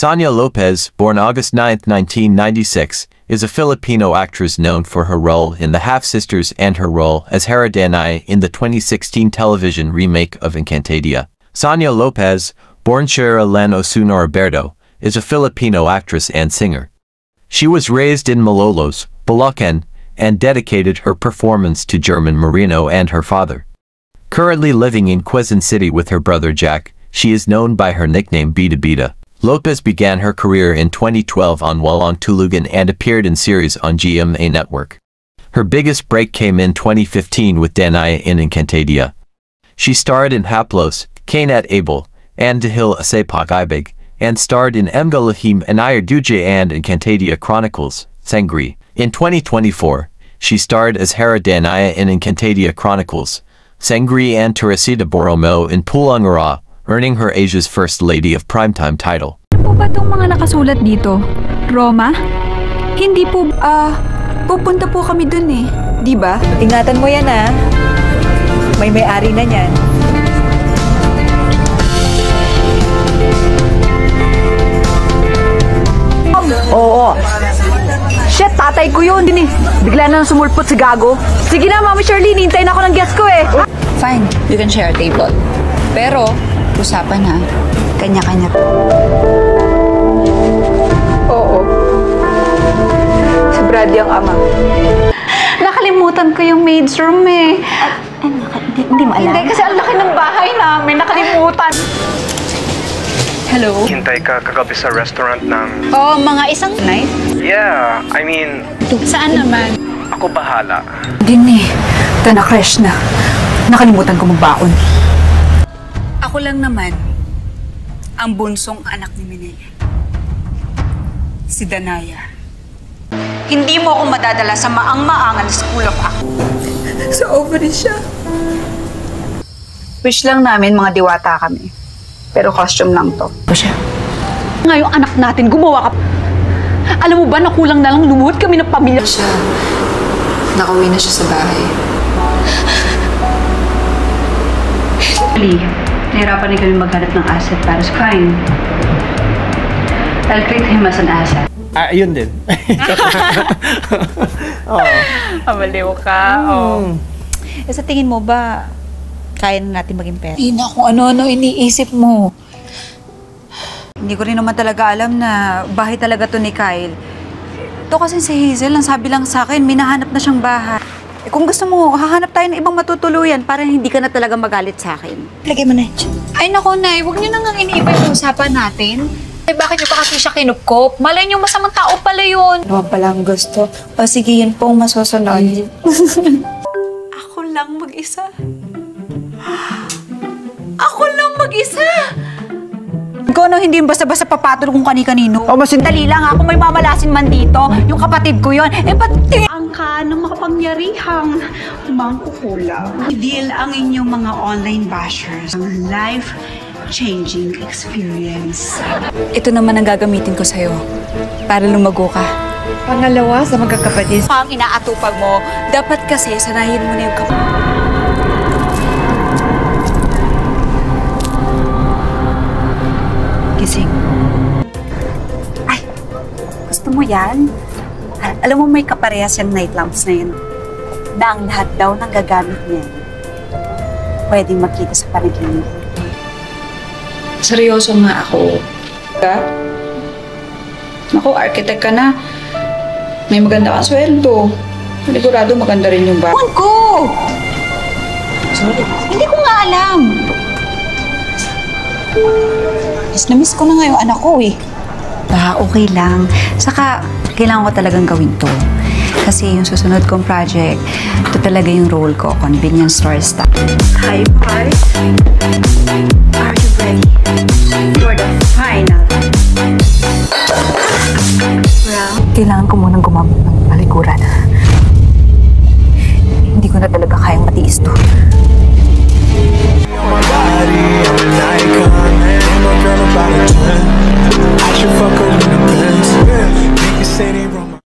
Sonia Lopez, born August 9, 1996, is a Filipino actress known for her role in The Half-Sisters and her role as Hera Danai in the 2016 television remake of Encantadia. Sonia Lopez, born Shira Len Osuna Roberto, is a Filipino actress and singer. She was raised in Malolos, Bulacan, and dedicated her performance to German Marino and her father. Currently living in Quezon City with her brother Jack, she is known by her nickname Bida Bida. Lopez began her career in 2012 on Walang Tulugan and appeared in series on GMA Network. Her biggest break came in 2015 with Danai in Encantadia. She starred in Haplos, Cain at Abel, and Dahil Sa Pag-ibig, and starred in Mgalahim and Ayer Duje and Encantadia Chronicles, Sangri. In 2024, she starred as Hera Danai in Encantadia Chronicles, Sangri and Teresita Boromo in Pulangara, earning her Asia's First Lady of Primetime title. Ano po ba itong mga nakasulat dito? Roma? Hindi po, pupunta po kami dun eh. Di ba? Ingatan mo yan ah. May-ari na yan. Oo. Shit, tatay ko yun din eh. Bigla na sumulpot si Gago. Sige na, Mama Charlene, hintayin ako ng guest ko eh. Fine, you can share a table. Pero, usapan ha, kanya-kanya. Oo. Si Brady ang ama. Nakalimutan ko yung maid's room eh. Hindi mo alam? Hindi, kasi ang laki ng bahay namin. Nakalimutan. Hello? Hintay ka kagabi sa restaurant ng... Oh, mga isang night? Yeah, I mean... Saan naman? Ako bahala. Dini, ito na-crash na. Nakalimutan ko magbaon. Ako lang naman, ang bunsong anak ni Minella. Si Danaya. Hindi mo ako madadala sa maang-maangan School of Act. Sa ovary siya. Wish lang namin mga diwata kami. Pero costume lang to. Ito siya. Ngayong anak natin, gumawa ka. Alam mo ba na kulang na lang lumuhod kami ng pamilya? Siya, nakauwi na siya sa bahay. Nahirapan din kami maghanap ng asset para sa crime. I'll treat him as an asset. Yun din. Mabaliw ka. Sa tingin mo ba, kaya na natin maging pera? Ina, kung ano-ano iniisip mo. Hindi ko rin naman talaga alam na bahay talaga to ni Kyle. Ito kasi si Hazel, ang sabi lang sa akin, may nahanap na siyang bahay. Eh, kung gusto mo, hahanap tayo ng ibang matutuluyan para hindi ka na talaga magalit sa akin. Lagay mo na dyan. Ay nako, Nay, huwag niyo nang iniiba yung usapan natin. Eh, bakit niyo pa kasi siya kinupkop? Malay niyo masamang tao pala yun. Ano pala ang gusto? O sige, yun pong masusunod. Ako lang mag-isa. Ako lang mag-isa! Ikaw no, hindi yung basta-basta papatol kung kani-kanino. Dali lang ako, may mamalasin man dito. Yung kapatid ko yun. Eh, ba't ang ka ng makapangyarihang mangkukulam? Deal ang inyong mga online bashers. Ang life-changing experience. Ito naman ang gagamitin ko sa'yo. Para lumago ka. Pangalawa sa magkakapatid. Ang inaatupag mo, dapat kasi sanayin mo na yung kapatid. Gising. Ay, gusto mo yan? Alam mo may kaparehas yung night lamps na yun. Na ang lahat daw ng gagamit niya pwedeng makita sa panaginip. Seryoso nga ako. Ka? Ako, architect ka na. May maganda kang sweldo. Sigurado maganda rin yung bahay. Ko! Sorry. Hindi ko nga alam. Miss na miss ko na nga yung anak ko eh. Okay lang. Saka, kailangan ko talagang gawin to. Kasi yung susunod kong project, ito talaga yung role ko, convenience store staff. Hi, Mars. Are you ready for the final? Well, kailangan ko munang gumamit ng palikuran. Hindi ko na talaga kayang matiis to.